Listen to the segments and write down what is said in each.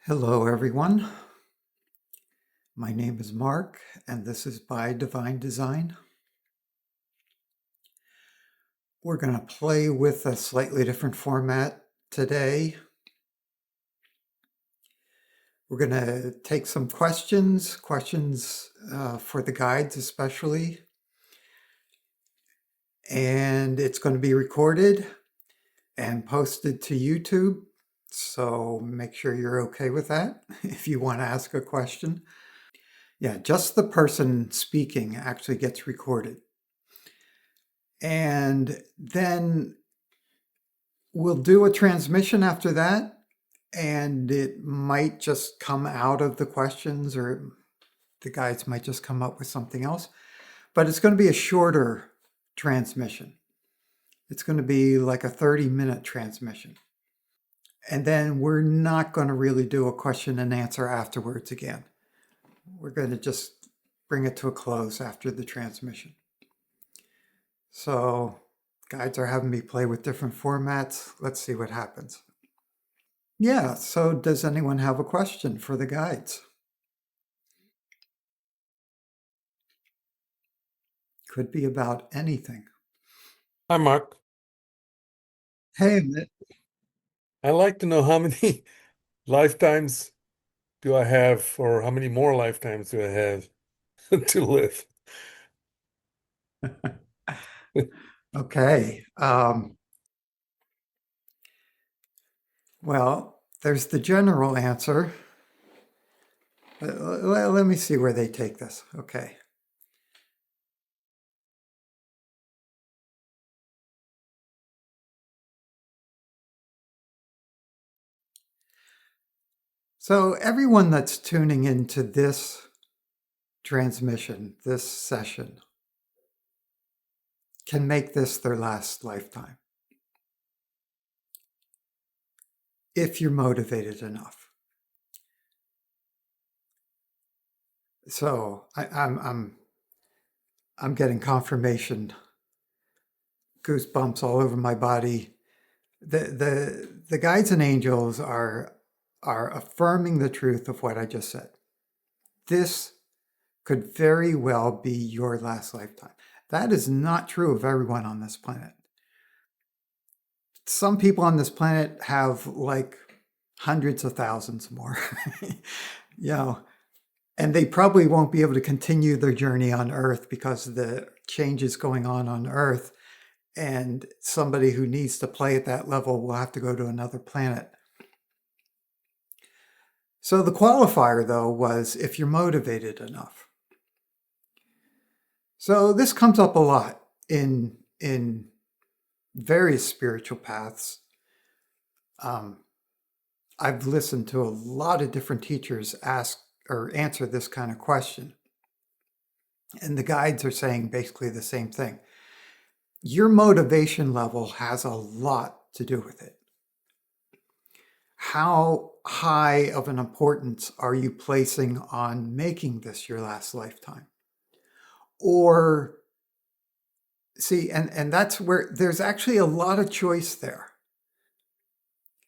Hello, everyone. My name is Mark, and this is By Divine Design. We're going to play with a slightly different format today. We're going to take some questions for the guides especially, and it's going to be recorded and posted to YouTube. So make sure you're okay with that if you want to ask a question. Yeah, just the person speaking actually gets recorded. And then we'll do a transmission after that, and it might just come out of the questions, or the guides might just come up with something else. But it's going to be a shorter transmission. It's going to be like a 30-minute transmission. And then we're not going to really do a question and answer afterwards again. We're going to just bring it to a close after the transmission. So guides are having me play with different formats. Let's see what happens. Yeah, so does anyone have a question for the guides? Could be about anything. Hi, Mark. Hey, I'd like to know how many lifetimes do I have, or how many more lifetimes do I have to live? okay. Well, there's the general answer. Let me see where they take this. Okay. So everyone that's tuning into this transmission, this session, can make this their last lifetime if you're motivated enough. So I'm getting confirmation, goosebumps all over my body. The guides and angels are affirming the truth of what I just said. This could very well be your last lifetime. That is not true of everyone on this planet. Some people on this planet have like hundreds of thousands more, you know, and they probably won't be able to continue their journey on Earth because of the changes going on Earth. And somebody who needs to play at that level will have to go to another planet. So the qualifier, though, was if you're motivated enough. So this comes up a lot in various spiritual paths. I've listened to a lot of different teachers ask or answer this kind of question. And the guides are saying basically the same thing. Your motivation level has a lot to do with it. How high of an importance are you placing on making this your last lifetime? Or see, and that's where there's actually a lot of choice there.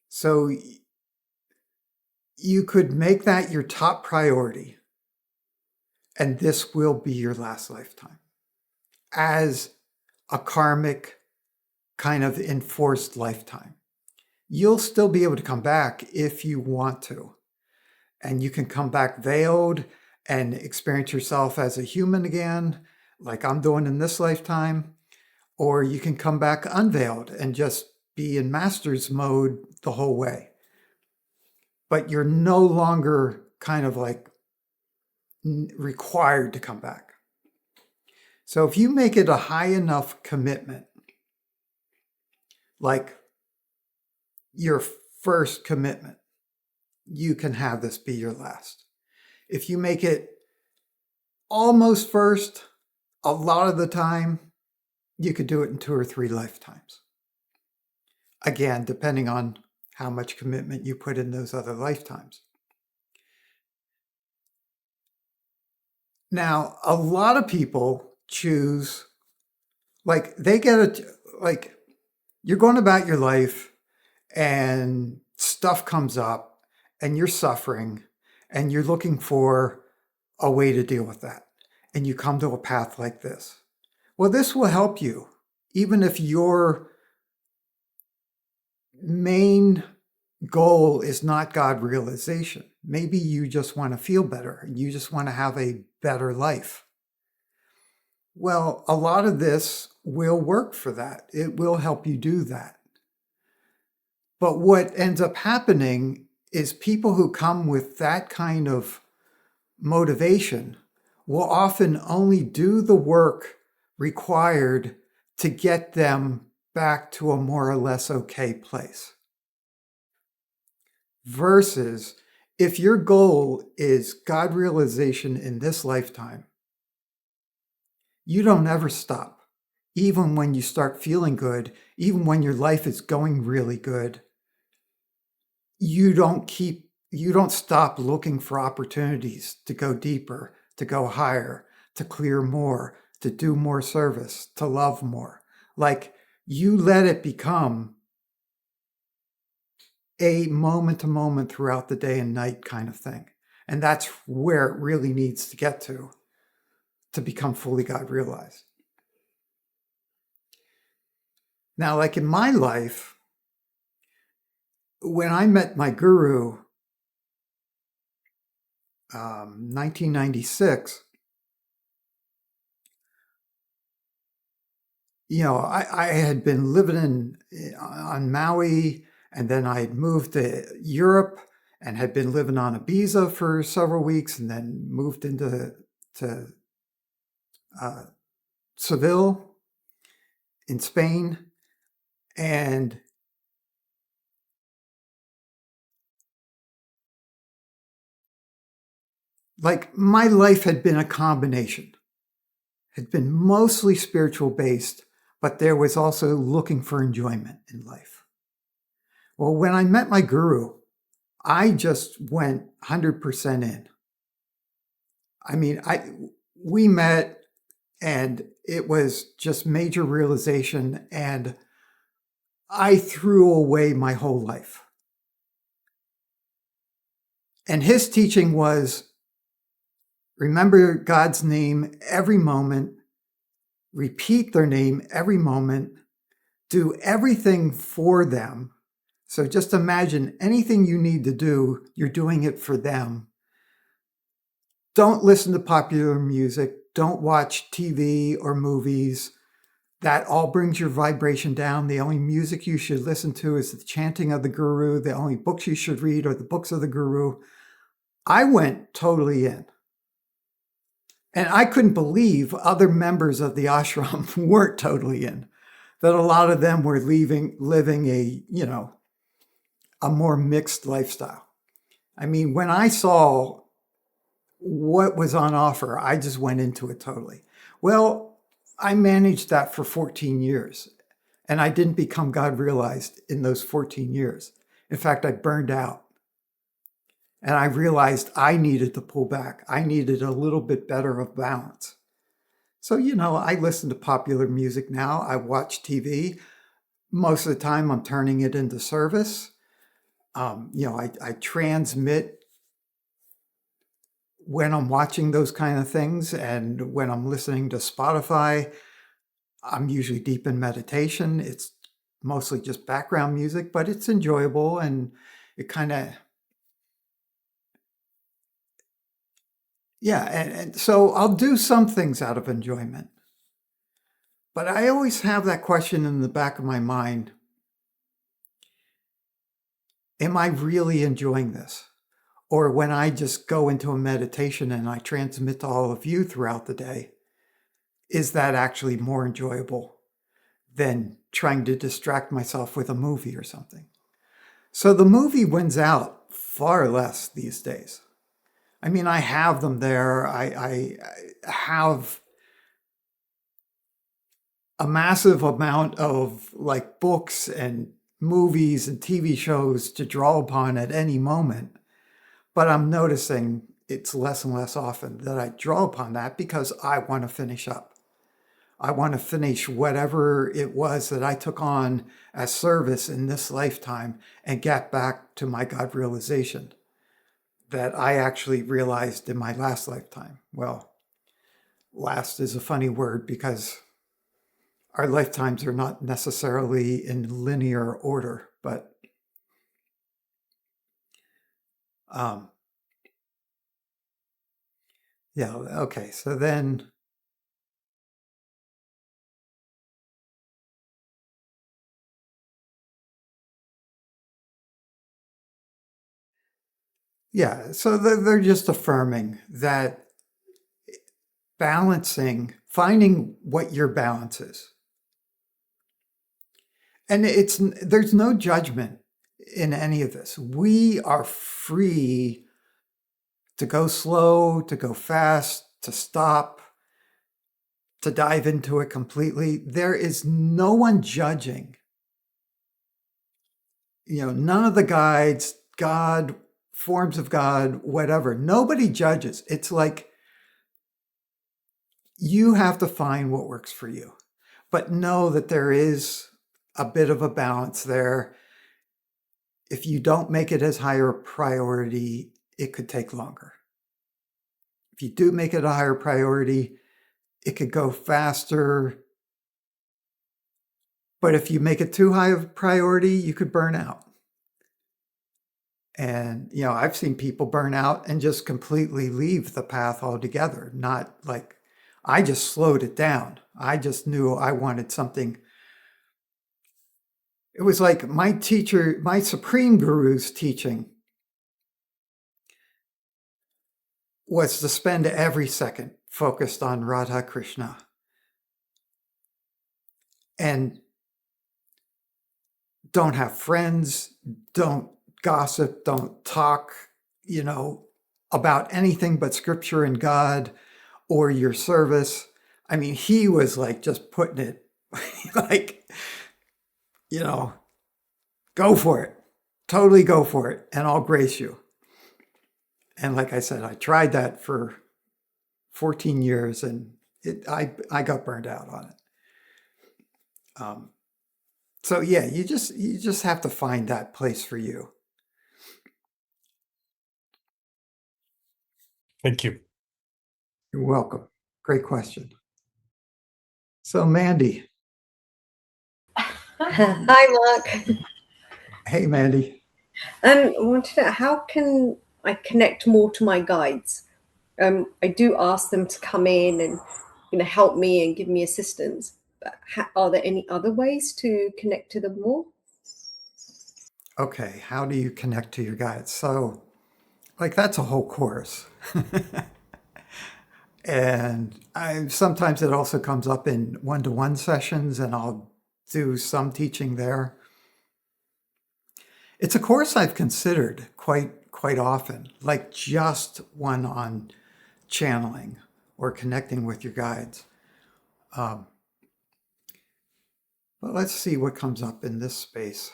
So you could make that your top priority, and this will be your last lifetime as a karmic kind of enforced lifetime. You'll still be able to come back if you want to. And you can come back veiled and experience yourself as a human again, like I'm doing in this lifetime. Or you can come back unveiled and just be in master's mode the whole way. But you're no longer kind of like required to come back. So if you make it a high enough commitment, like your first commitment, you can have this be your last. If you make it almost first, a lot of the time, you could do it in 2 or 3 lifetimes. Again, depending on how much commitment you put in those other lifetimes. Now, a lot of people choose, like they get it, like you're going about your life and stuff comes up and you're suffering and you're looking for a way to deal with that, and you come to a path like this. Well, this will help you, even if your main goal is not God realization. Maybe you just want to feel better and you just want to have a better life. Well, a lot of this will work for that. It will help you do that. But what ends up happening is people who come with that kind of motivation will often only do the work required to get them back to a more or less okay place. Versus if your goal is God realization in this lifetime, you don't ever stop. Even when you start feeling good, even when your life is going really good, you don't stop looking for opportunities to go deeper, to go higher, to clear more, to do more service, to love more. Like, you let it become a moment to moment throughout the day and night kind of thing. And that's where it really needs to get to become fully God realized. Now, like in my life, when I met my guru, 1996, I had been living on Maui, and then I had moved to Europe and had been living on Ibiza for several weeks, and then moved into Seville in Spain. And like, my life had been a combination, had been mostly spiritual based, but there was also looking for enjoyment in life. Well, when I met my guru, I just went 100% in. I mean, we met and it was just major realization, and I threw away my whole life. And his teaching was, remember God's name every moment, repeat their name every moment, do everything for them. So just imagine anything you need to do, you're doing it for them. Don't listen to popular music. Don't watch TV or movies. That all brings your vibration down. The only music you should listen to is the chanting of the guru. The only books you should read are the books of the guru. I went totally in. And I couldn't believe other members of the ashram weren't totally in. That a lot of them were living a more mixed lifestyle. I mean, when I saw what was on offer, I just went into it totally. Well, I managed that for 14 years, and I didn't become God realized in those 14 years. In fact, I burned out, and I realized I needed to pull back. I needed a little bit better of balance. So, I listen to popular music now. I watch TV. Most of the time, I'm turning it into service. I transmit when I'm watching those kind of things, and when I'm listening to Spotify, I'm usually deep in meditation. It's mostly just background music, but it's enjoyable, and it kind of, yeah. And so I'll do some things out of enjoyment. But I always have that question in the back of my mind. Am I really enjoying this? Or when I just go into a meditation and I transmit to all of you throughout the day, is that actually more enjoyable than trying to distract myself with a movie or something? So the movie wins out far less these days. I mean, I have them there. I have a massive amount of like books and movies and TV shows to draw upon at any moment. But I'm noticing it's less and less often that I draw upon that, because I want to finish up. I want to finish whatever it was that I took on as service in this lifetime and get back to my God realization. that I actually realized in my last lifetime. Well, last is a funny word because our lifetimes are not necessarily in linear order, but um, yeah, okay. So then, yeah, so they're just affirming that balancing, finding what your balance is. And there's no judgment in any of this. We are free to go slow, to go fast, to stop, to dive into it completely. There is no one judging. None of the guides, God, forms of God, whatever, nobody judges. It's like you have to find what works for you. But know that there is a bit of a balance there. If you don't make it as higher priority, it could take longer. If you do make it a higher priority, it could go faster. But if you make it too high of a priority, you could burn out. And, I've seen people burn out and just completely leave the path altogether. Not like I just slowed it down. I just knew I wanted something. It was like my teacher, my supreme guru's teaching was to spend every second focused on Radha Krishna. And don't have friends, don't gossip, don't talk, about anything but scripture and God or your service. I mean, he was like just putting it like, go for it, totally go for it, and I'll grace you. And like I said, I tried that for 14 years and I got burned out on it. So yeah, you just have to find that place for you. Thank you. You're welcome. Great question. So Mandy, Hi, Mark. hey I Mandy. wanted to know, how can I connect more to my guides? I do ask them to come in and help me and give me assistance. But are there any other ways to connect to them more? Okay, how do you connect to your guides? So, like that's a whole course. And sometimes it also comes up in one-to-one sessions and I'll do some teaching there. It's a course I've considered quite often, like just one on channeling or connecting with your guides. But let's see what comes up in this space.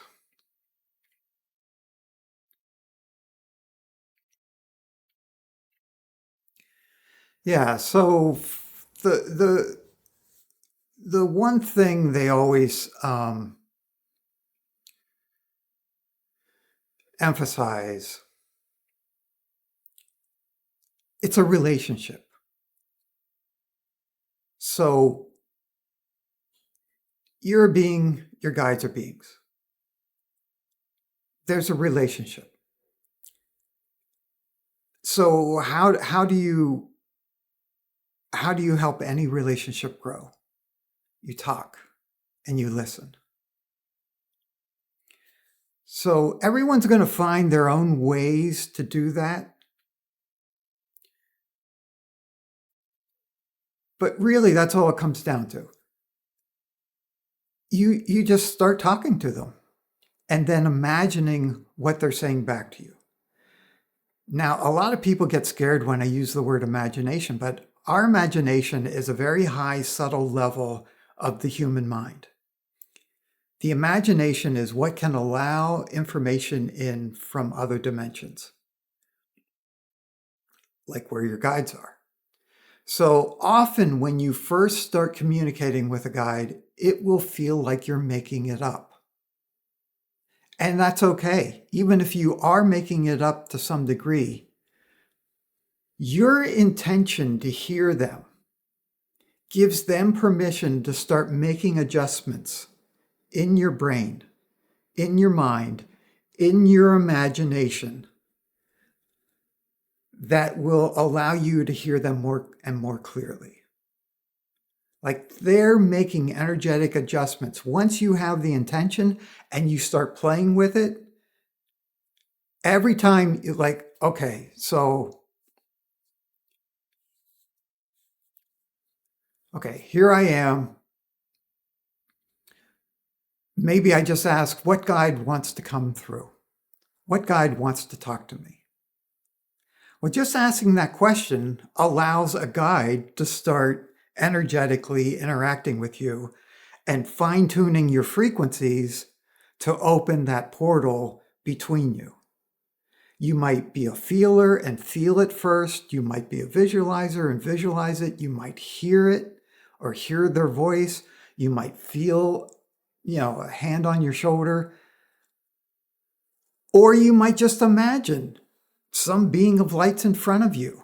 Yeah, so the one thing they always emphasize, it's a relationship. So you're a being, your guides are beings. There's a relationship. So how do you help any relationship grow? You talk and you listen. So everyone's going to find their own ways to do that. But really, that's all it comes down to. You just start talking to them and then imagining what they're saying back to you. Now, a lot of people get scared when I use the word imagination, but our imagination is a very high, subtle level of the human mind. The imagination is what can allow information in from other dimensions, like where your guides are. So often when you first start communicating with a guide, it will feel like you're making it up. And that's okay. Even if you are making it up to some degree, Your intention to hear them gives them permission to start making adjustments in your brain, in your mind, in your imagination that will allow you to hear them more and more clearly. Like they're making energetic adjustments. Once you have the intention and you start playing with it, every time you're like, okay, so, okay, here I am. Maybe I just ask, what guide wants to come through? What guide wants to talk to me? Well, just asking that question allows a guide to start energetically interacting with you and fine tuning your frequencies to open that portal between you. You might be a feeler and feel it first. You might be a visualizer and visualize it. You might hear it or hear their voice. You might feel, a hand on your shoulder. Or you might just imagine some being of light's in front of you.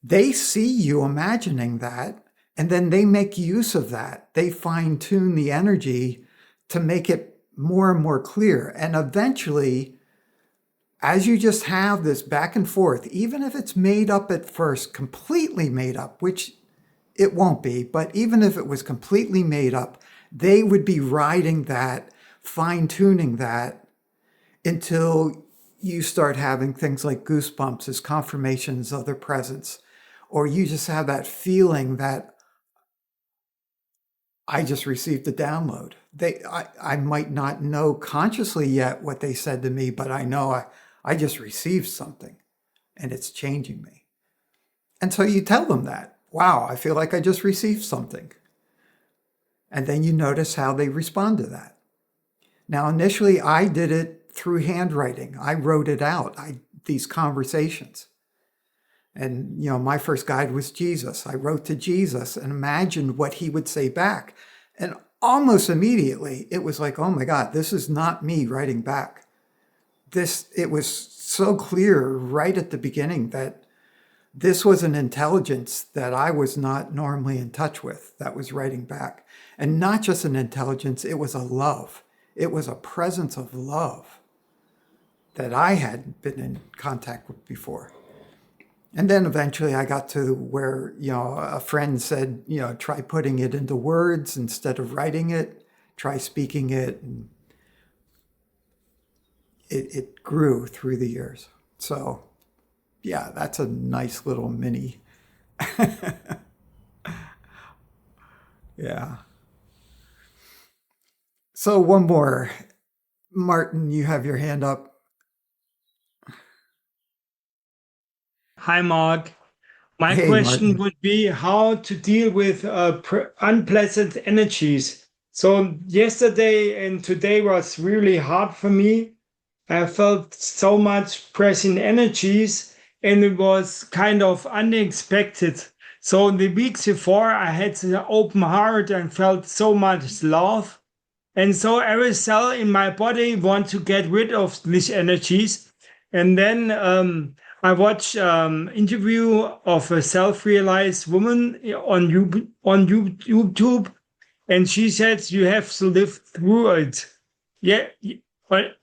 They see you imagining that, and then they make use of that. They fine tune the energy to make it more and more clear. And eventually, as you just have this back and forth, even if it's made up at first, completely made up, which it won't be, but even if it was completely made up, they would be riding that, fine tuning that until you start having things like goosebumps as confirmations of their presence, or you just have that feeling that I just received a download. I might not know consciously yet what they said to me, but I know I just received something and it's changing me. And so you tell them that, wow, I feel like I just received something. And then you notice how they respond to that. Now, initially, I did it through handwriting. I wrote it out, these conversations. And, my first guide was Jesus. I wrote to Jesus and imagined what he would say back. And almost immediately, it was like, oh my God, this is not me writing back. It was so clear right at the beginning that this was an intelligence that I was not normally in touch with that was writing back. And not just an intelligence, it was a love. It was a presence of love that I hadn't been in contact with before. And then eventually I got to where, a friend said, try putting it into words instead of writing it, try speaking it. And it grew through the years. So, yeah, that's a nice little mini. Yeah. So, one more. Martin, you have your hand up. Hi, Mark. My Hey, question Martin. would be how to deal with unpleasant energies. So yesterday and today was really hard for me. I felt so much present energies and it was kind of unexpected. So the weeks before I had an open heart and felt so much love. And so every cell in my body want to get rid of these energies. And then I watched interview of a self-realized woman on YouTube, and she said you have to live through it. Yeah,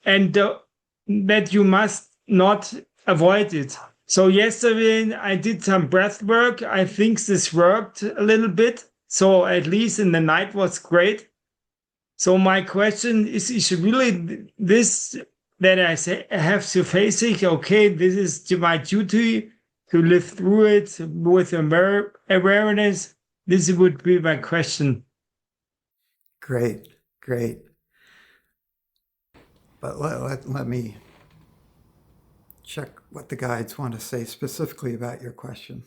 and that you must not avoid it. So yesterday I did some breath work. I think this worked a little bit. So at least in the night was great. So my question is really this that I say I have to face it. Okay, this is my duty to live through it with awareness. This would be my question. Great, great. But let me check what the guides want to say specifically about your question.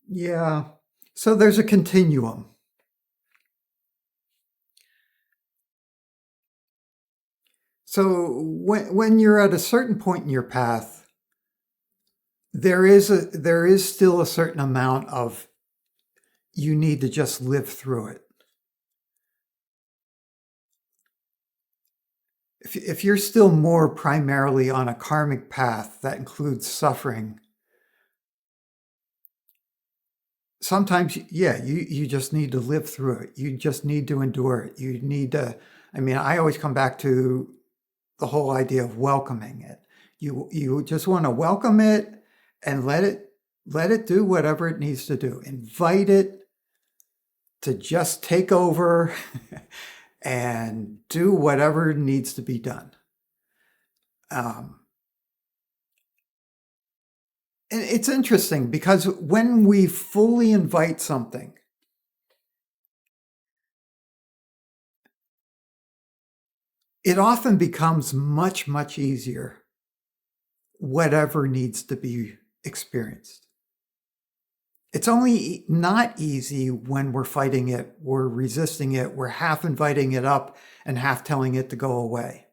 Yeah. So there's a continuum. So when you're at a certain point in your path, there is still a certain amount of you need to just live through it. If you're still more primarily on a karmic path that includes suffering, sometimes, yeah, you just need to live through it. You just need to endure it. You need to, I mean, I always come back to the whole idea of welcoming it. You just want to welcome it and let it do whatever it needs to do. Invite it to just take over and do whatever needs to be done. And it's interesting because when we fully invite something, it often becomes much, much easier, whatever needs to be experienced. It's only not easy when we're fighting it, we're resisting it, we're half inviting it up and half telling it to go away.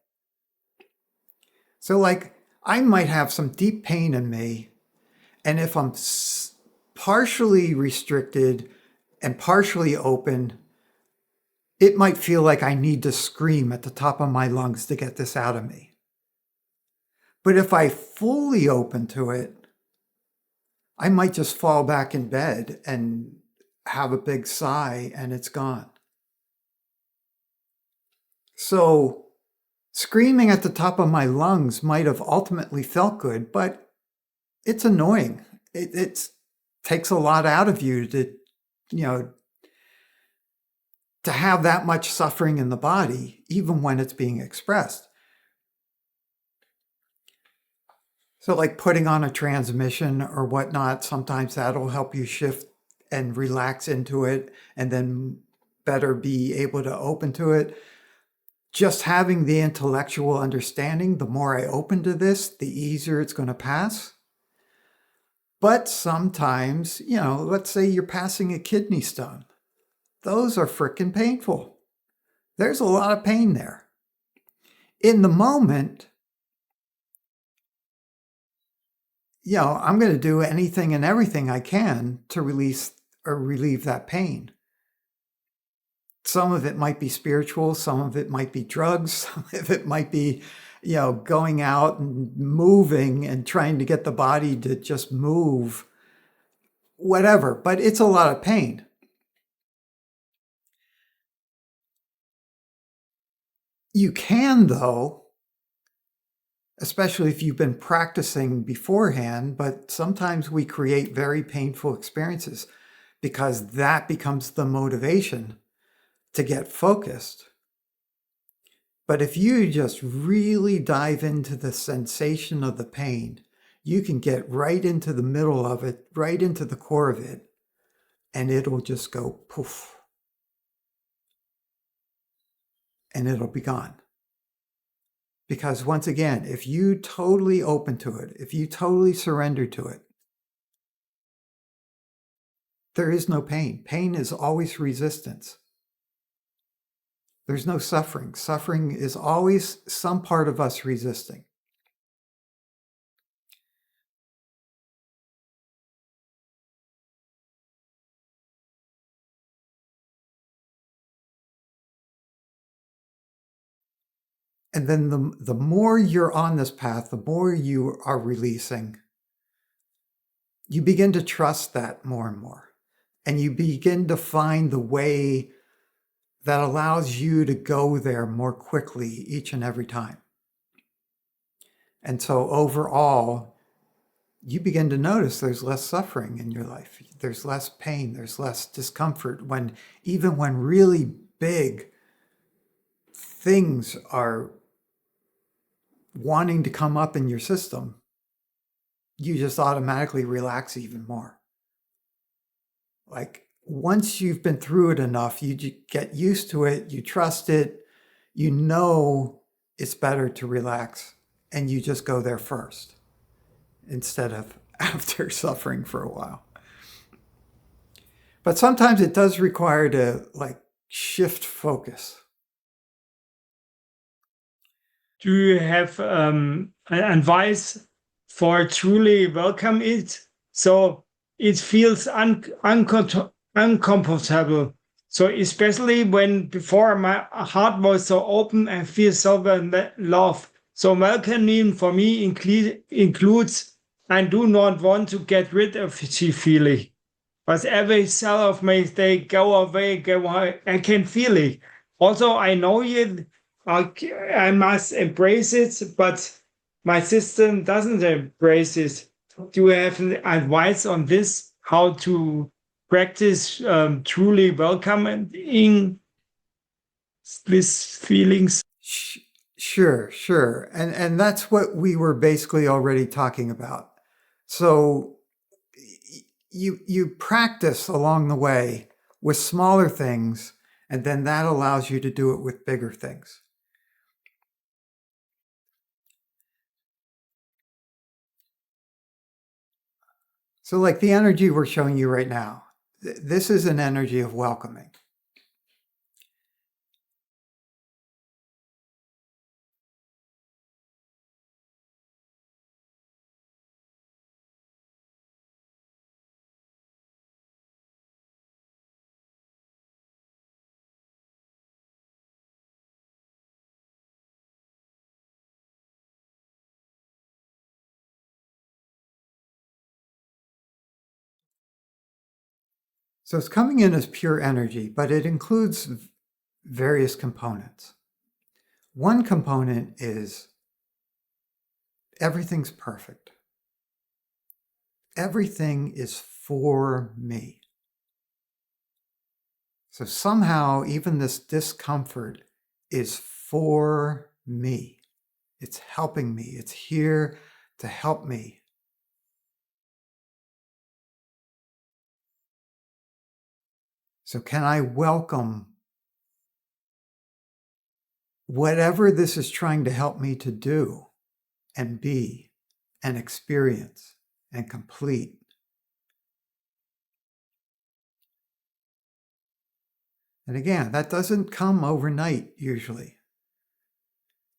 So like, I might have some deep pain in me, and if I'm partially restricted and partially open, it might feel like I need to scream at the top of my lungs to get this out of me. But if I fully open to it, I might just fall back in bed and have a big sigh and it's gone. So screaming at the top of my lungs might have ultimately felt good, but it's annoying. It takes a lot out of you to, to have that much suffering in the body, even when it's being expressed. So like putting on a transmission or whatnot, sometimes that'll help you shift and relax into it and then better be able to open to it. Just having the intellectual understanding, the more I open to this, the easier it's going to pass. But sometimes, let's say you're passing a kidney stone. Those are freaking painful. There's a lot of pain there. In the moment, I'm going to do anything and everything I can to release or relieve that pain. Some of it might be spiritual, some of it might be drugs, some of it might be, going out and moving and trying to get the body to just move, whatever, but it's a lot of pain. You can, though, especially if you've been practicing beforehand, but sometimes we create very painful experiences because that becomes the motivation to get focused. But if you just really dive into the sensation of the pain, you can get right into the middle of it, right into the core of it, and it'll just go poof. And it'll be gone. Because once again, if you totally open to it, if you totally surrender to it, there is no pain. Pain is always resistance. There's no suffering. Suffering is always some part of us resisting. And then the more you're on this path, the more you are releasing, you begin to trust that more and more. And you begin to find the way that allows you to go there more quickly each and every time. And so overall, you begin to notice there's less suffering in your life. There's less pain, there's less discomfort even when really big things are wanting to come up in your system, you just automatically relax even more. Like once you've been through it enough, you get used to it, you trust it, it's better to relax, and you just go there first instead of after suffering for a while. But sometimes it does require to shift focus. Do you have an advice for truly welcome it so it feels uncomfortable. So especially when before my heart was so open and feel so love. So welcoming for me includes I do not want to get rid of the feeling. But every cell of me, they go away, go away. I can feel it. Also, I know it. I must embrace it, but my system doesn't embrace it. Do you have an advice on this? How to practice truly welcoming these feelings? Sure. And that's what we were basically already talking about. So you practice along the way with smaller things, and then that allows you to do it with bigger things. So like the energy we're showing you right now, this is an energy of welcoming. So it's coming in as pure energy, but it includes various components. One component is everything's perfect. Everything is for me. So somehow, even this discomfort is for me. It's helping me. It's here to help me. So can I welcome whatever this is trying to help me to do and be and experience and complete? And again, that doesn't come overnight usually.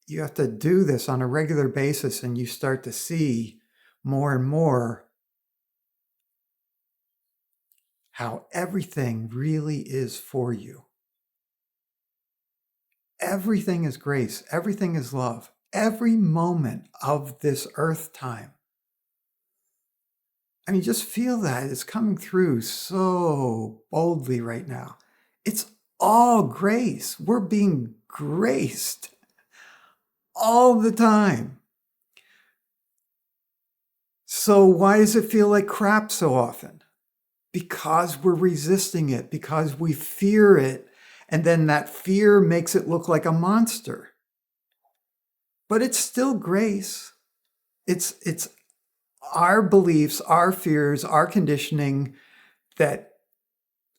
You have to do this on a regular basis, and you start to see more and more how everything really is for you. Everything is grace. Everything is love. Every moment of this earth time. I mean, just feel that it's coming through so boldly right now. It's all grace. We're being graced all the time. So why does it feel like crap so often? Because we're resisting it, because we fear it, and then that fear makes it look like a monster. But it's still grace. It's our beliefs, our fears, our conditioning that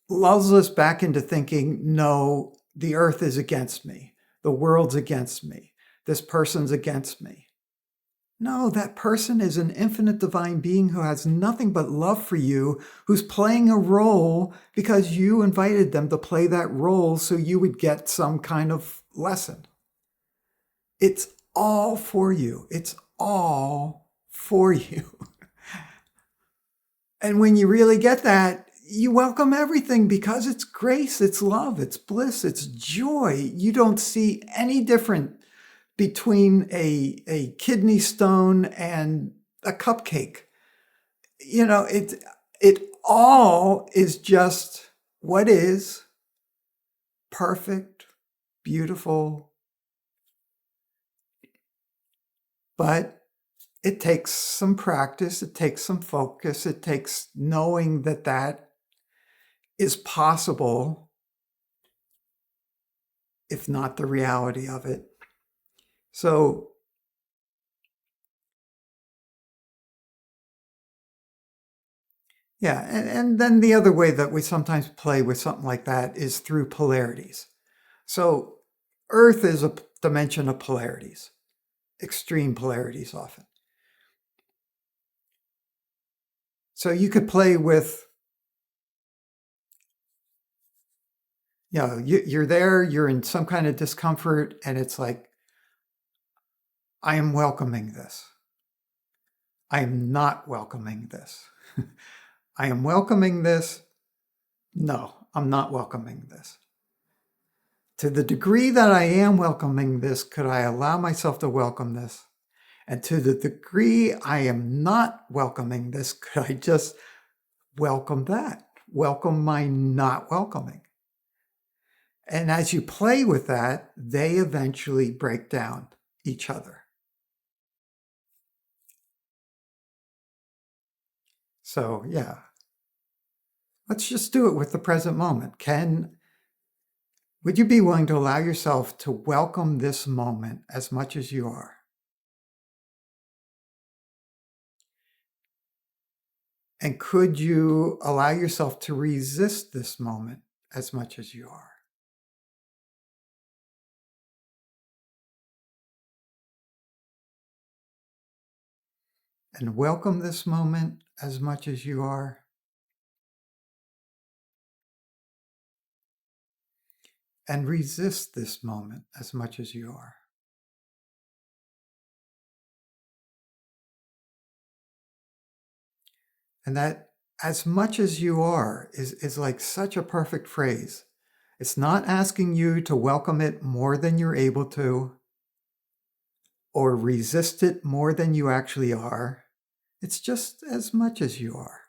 lulls us back into thinking, no, the earth is against me. The world's against me. This person's against me. No, that person is an infinite divine being who has nothing but love for you, who's playing a role because you invited them to play that role so you would get some kind of lesson. It's all for you. It's all for you. And when you really get that, you welcome everything because it's grace, it's love, it's bliss, it's joy. You don't see any different between a kidney stone and a cupcake. You know, it all is just what is perfect, beautiful, but it takes some practice, it takes some focus, it takes knowing that that is possible, if not the reality of it. So yeah, and then the other way that we sometimes play with something like that is through polarities. So Earth is a dimension of polarities, extreme polarities often. So you could play with, you know, you're there, you're in some kind of discomfort, and it's like, I am welcoming this. I am not welcoming this. I am welcoming this, No, I'm not welcoming this. To the degree that I am welcoming this, could I allow myself to welcome this? And to the degree I am not welcoming this, could I just welcome that? Welcome my not welcoming. And as you play with that, they eventually break down each other. So, yeah, let's just do it with the present moment. Would you be willing to allow yourself to welcome this moment as much as you are? And could you allow yourself to resist this moment as much as you are? And welcome this moment as much as you are. And resist this moment as much as you are. And that as much as you are is like such a perfect phrase. It's not asking you to welcome it more than you're able to or resist it more than you actually are. It's just as much as you are.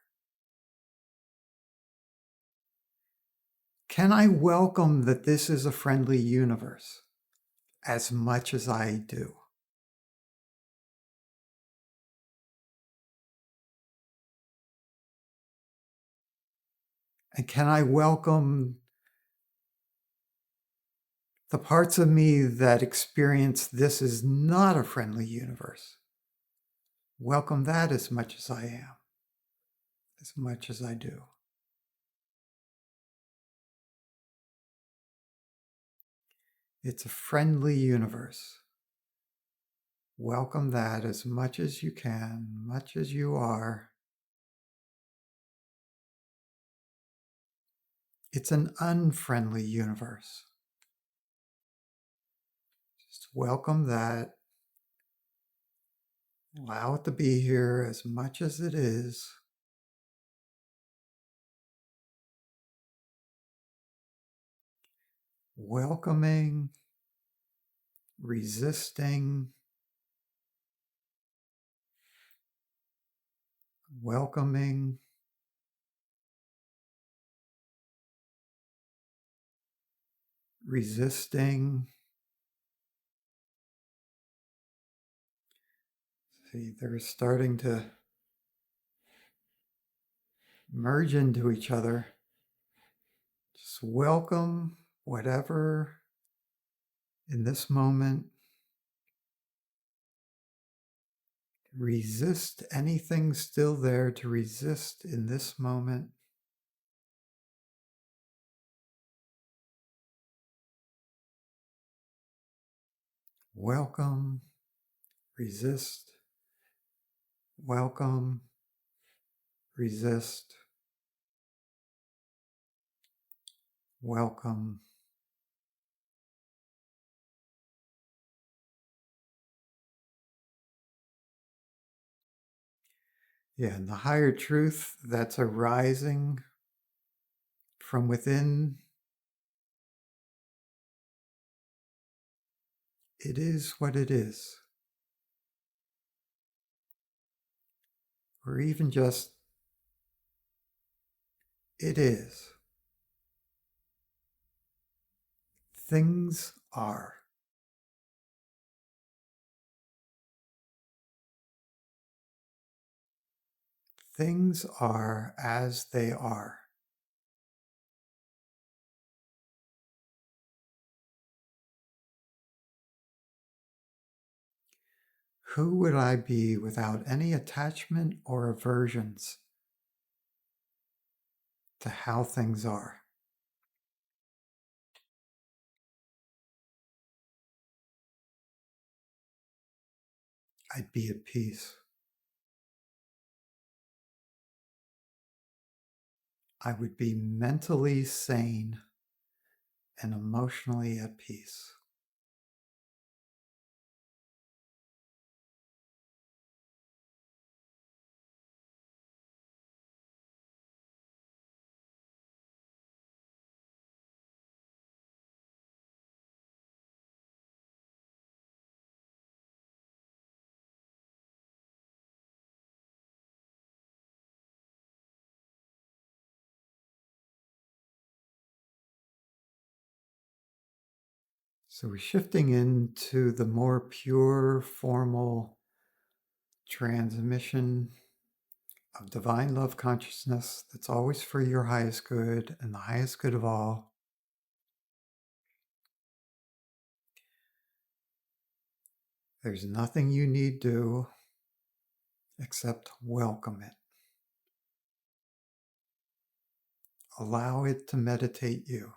Can I welcome that this is a friendly universe as much as I do? And can I welcome the parts of me that experience this is not a friendly universe? Welcome that as much as I am, as much as I do. It's a friendly universe. Welcome that as much as you can, much as you are. It's an unfriendly universe. Just welcome that. Allow it to be here as much as it is. Welcoming, resisting, welcoming, resisting. See, they're starting to merge into each other. Just welcome whatever in this moment. Resist anything still there to resist in this moment. Welcome, resist, welcome, resist, welcome. Yeah, and the higher truth that's arising from within, it is what it is. Or even just, it is. Things are. Things are as they are. Who would I be without any attachment or aversions to how things are? I'd be at peace. I would be mentally sane and emotionally at peace. So we're shifting into the more pure, formal transmission of divine love consciousness that's always for your highest good and the highest good of all. There's nothing you need do except welcome it. Allow it to meditate you.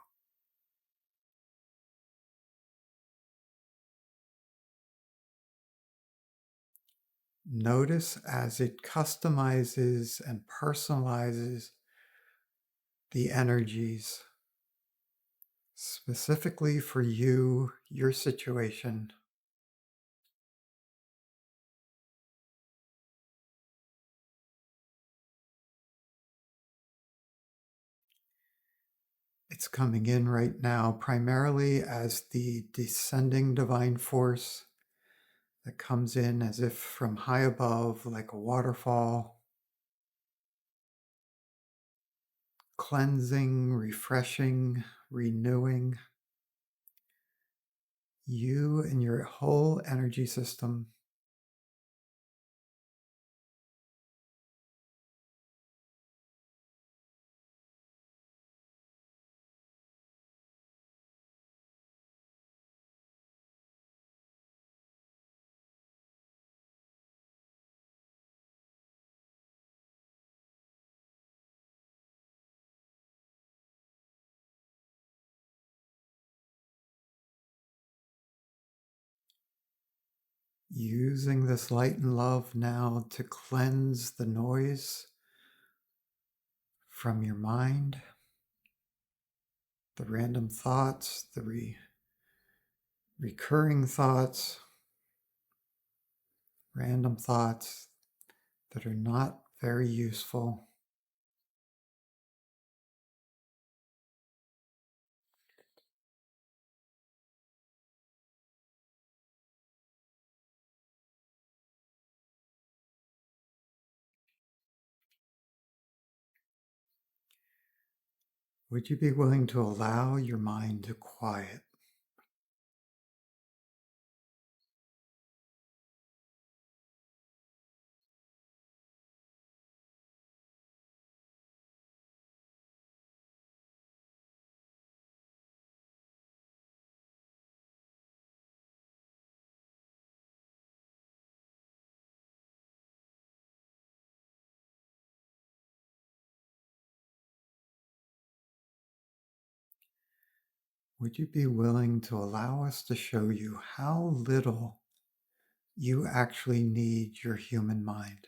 Notice as it customizes and personalizes the energies specifically for you, your situation. It's coming in right now primarily as the descending divine force that comes in as if from high above, like a waterfall, cleansing, refreshing, renewing you and your whole energy system. Using this light and love now to cleanse the noise from your mind, the random thoughts, the recurring thoughts, random thoughts that are not very useful. Would you be willing to allow your mind to quiet? Would you be willing to allow us to show you how little you actually need your human mind?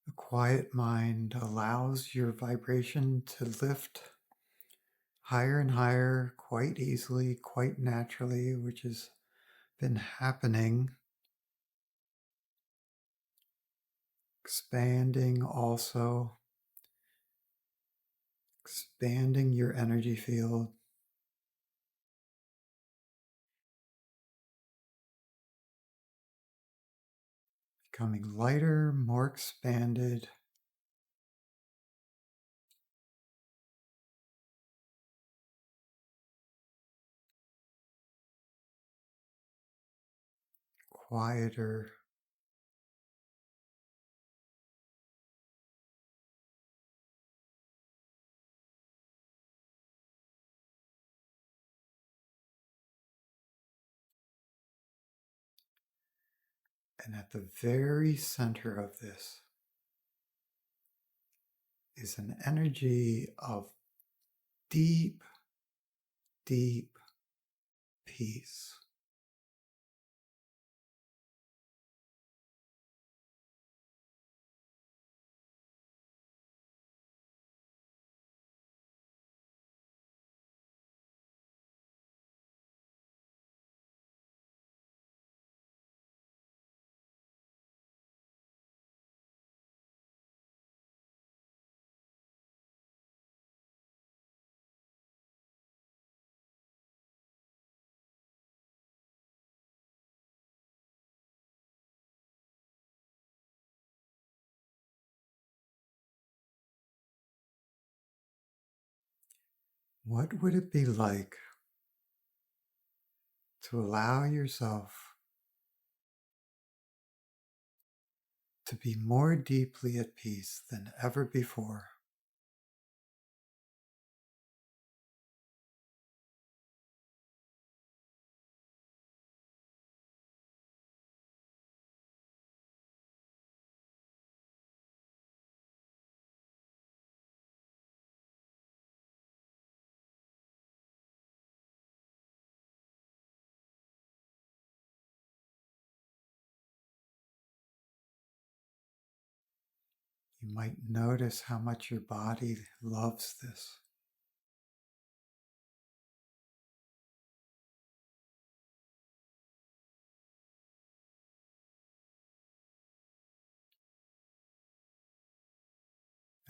A quiet mind allows your vibration to lift higher and higher quite easily, quite naturally, which has been happening. Expanding also, expanding your energy field, becoming lighter, more expanded. Quieter. And at the very center of this is an energy of deep, deep peace. What would it be like to allow yourself to be more deeply at peace than ever before? You might notice how much your body loves this.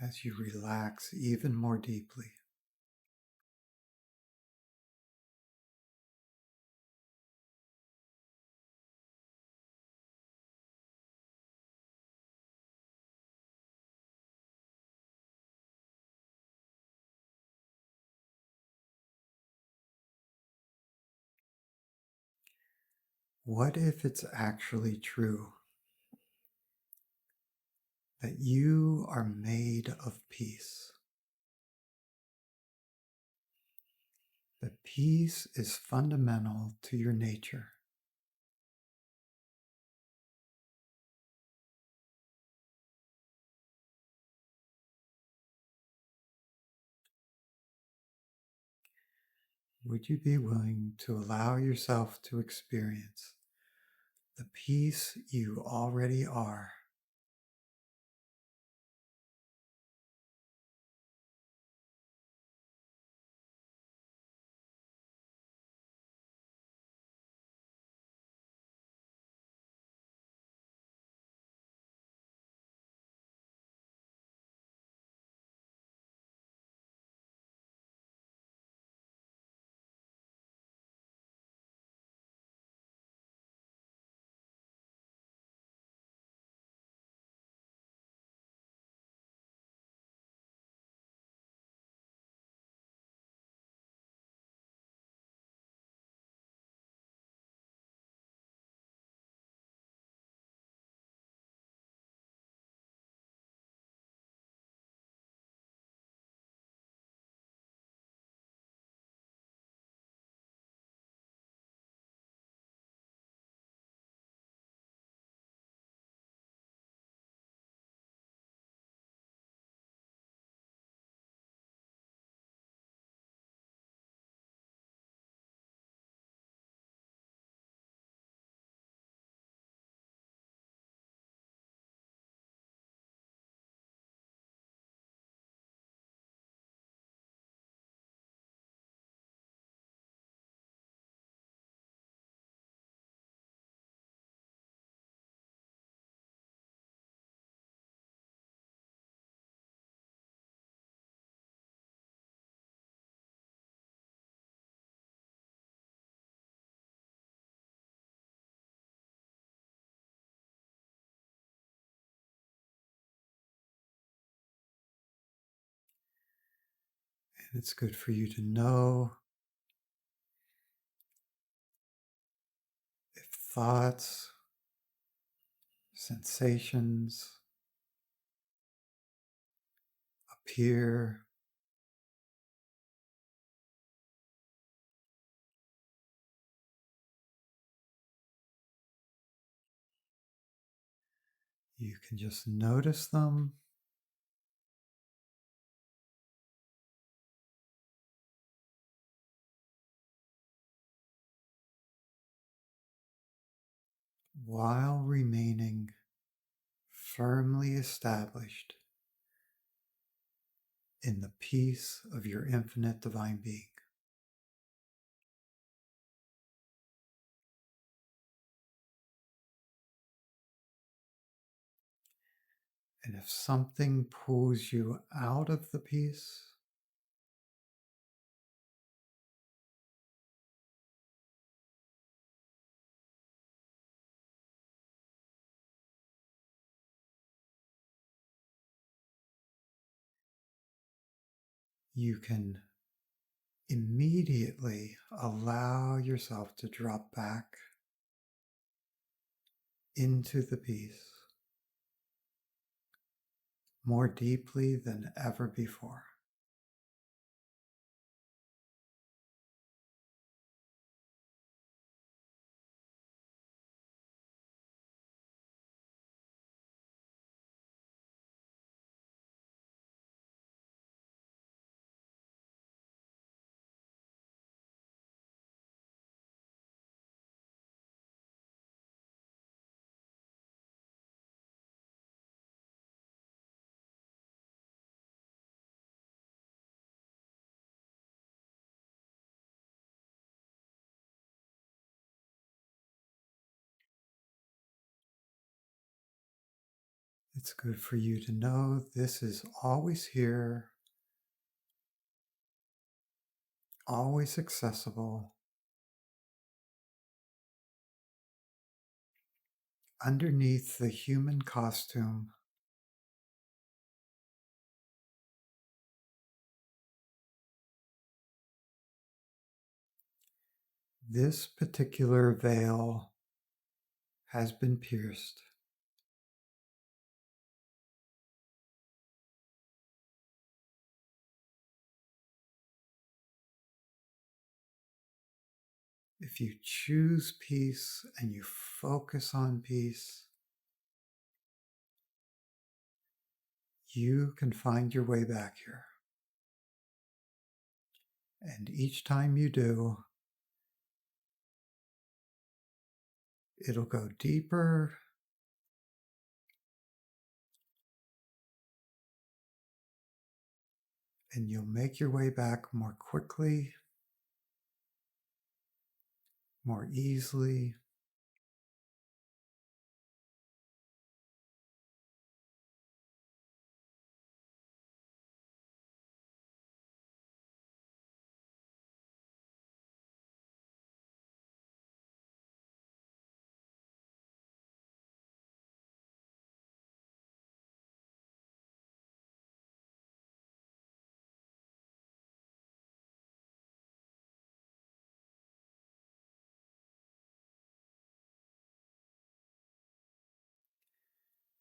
As you relax even more deeply. What if it's actually true that you are made of peace? That peace is fundamental to your nature. Would you be willing to allow yourself to experience the peace you already are? And it's good for you to know if thoughts, sensations appear, You can just notice them. While remaining firmly established in the peace of your infinite divine being. And if something pulls you out of the peace, you can immediately allow yourself to drop back into the peace more deeply than ever before. It's good for you to know this is always here, always accessible, underneath the human costume. This particular veil has been pierced. If you choose peace and you focus on peace, you can find your way back here. And each time you do, it'll go deeper and you'll make your way back more quickly, more easily.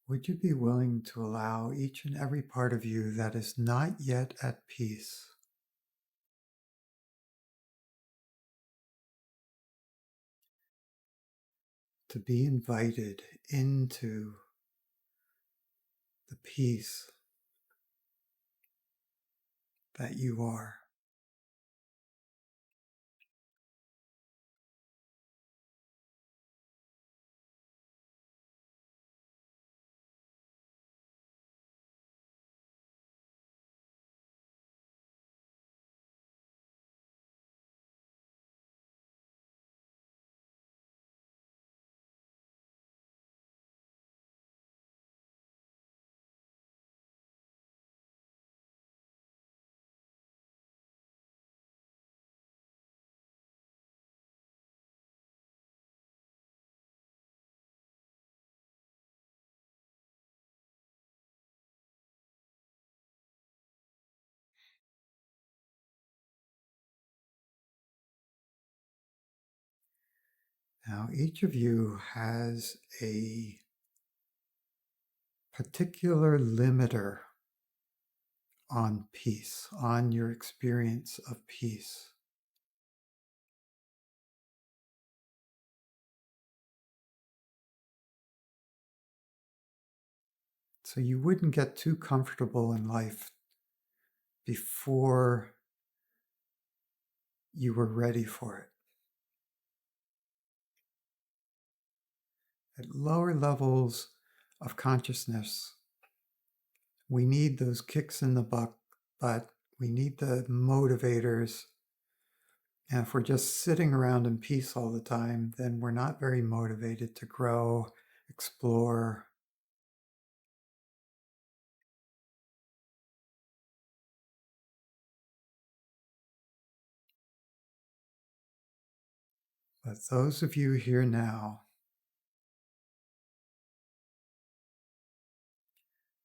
Would you be willing to allow each and every part of you that is not yet at peace to be invited into the peace that you are? Now, each of you has a particular limiter on peace, on your experience of peace. so you wouldn't get too comfortable in life before you were ready for it. At lower levels of consciousness, we need those kicks in the butt, we need the motivators. And if we're just sitting around in peace all the time, then we're not very motivated to grow, explore. But those of you here now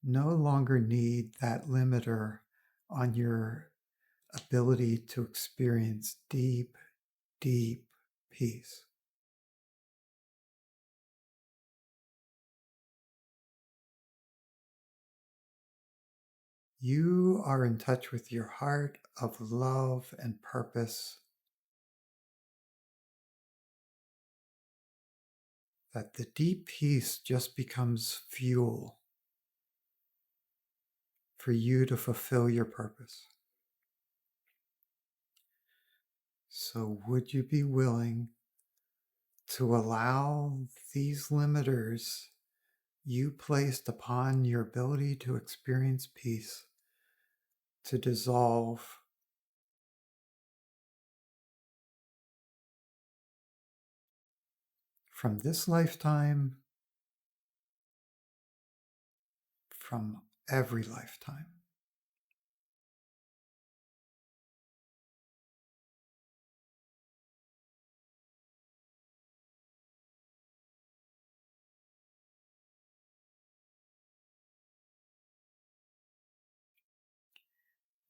no longer need that limiter on your ability to experience deep, deep peace. You are in touch with your heart of love and purpose, that the deep peace just becomes fuel for you to fulfill your purpose. So would you be willing to allow these limiters you placed upon your ability to experience peace to dissolve from this lifetime, from every lifetime?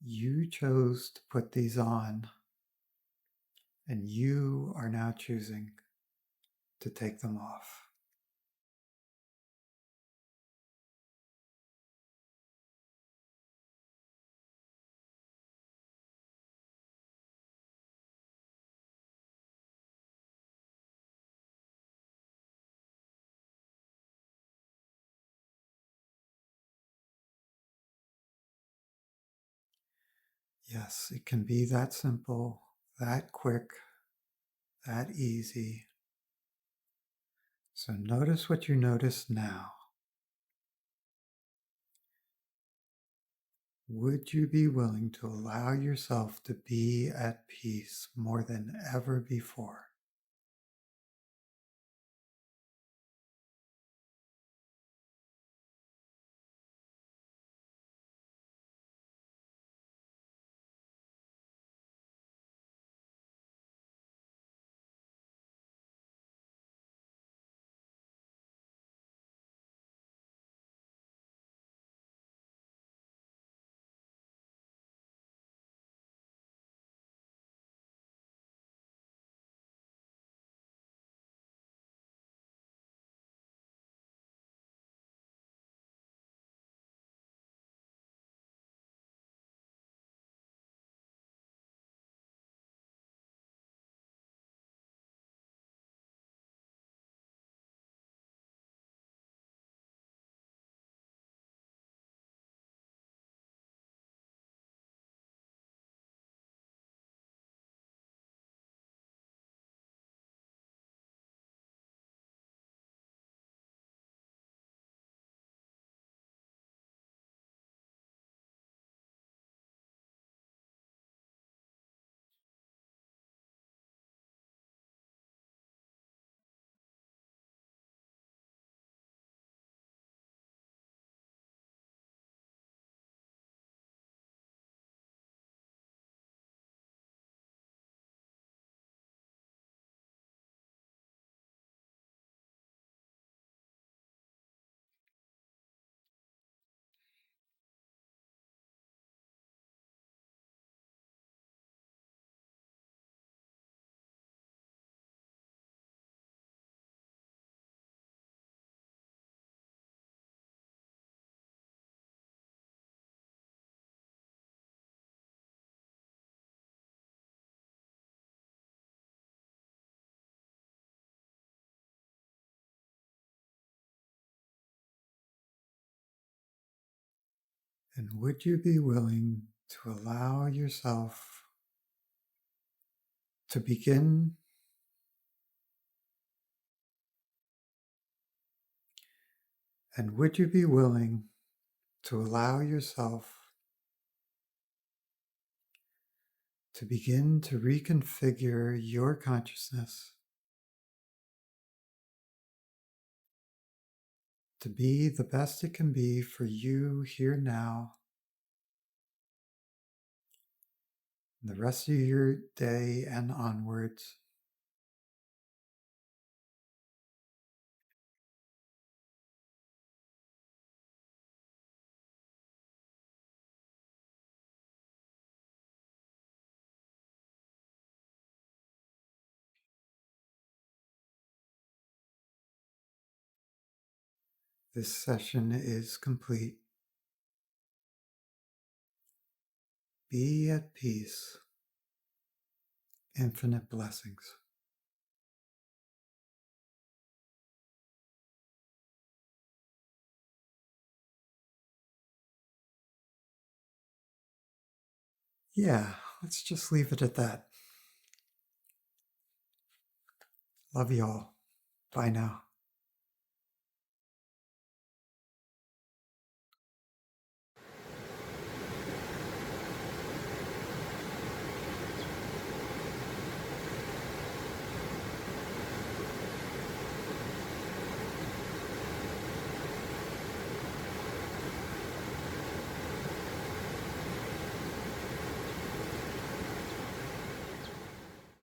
You chose to put these on, and you are now choosing to take them off. Yes, it can be that simple, that quick, that easy. So notice what you notice now. Would you be willing to allow yourself to be at peace more than ever before? And would you be willing to allow yourself to begin and would you be willing to allow yourself to begin to reconfigure your consciousness to be the best it can be for you here now, the rest of your day and onwards. This session is complete. Be at peace. Infinite blessings. Yeah, let's just leave it at that. Love you all. Bye now.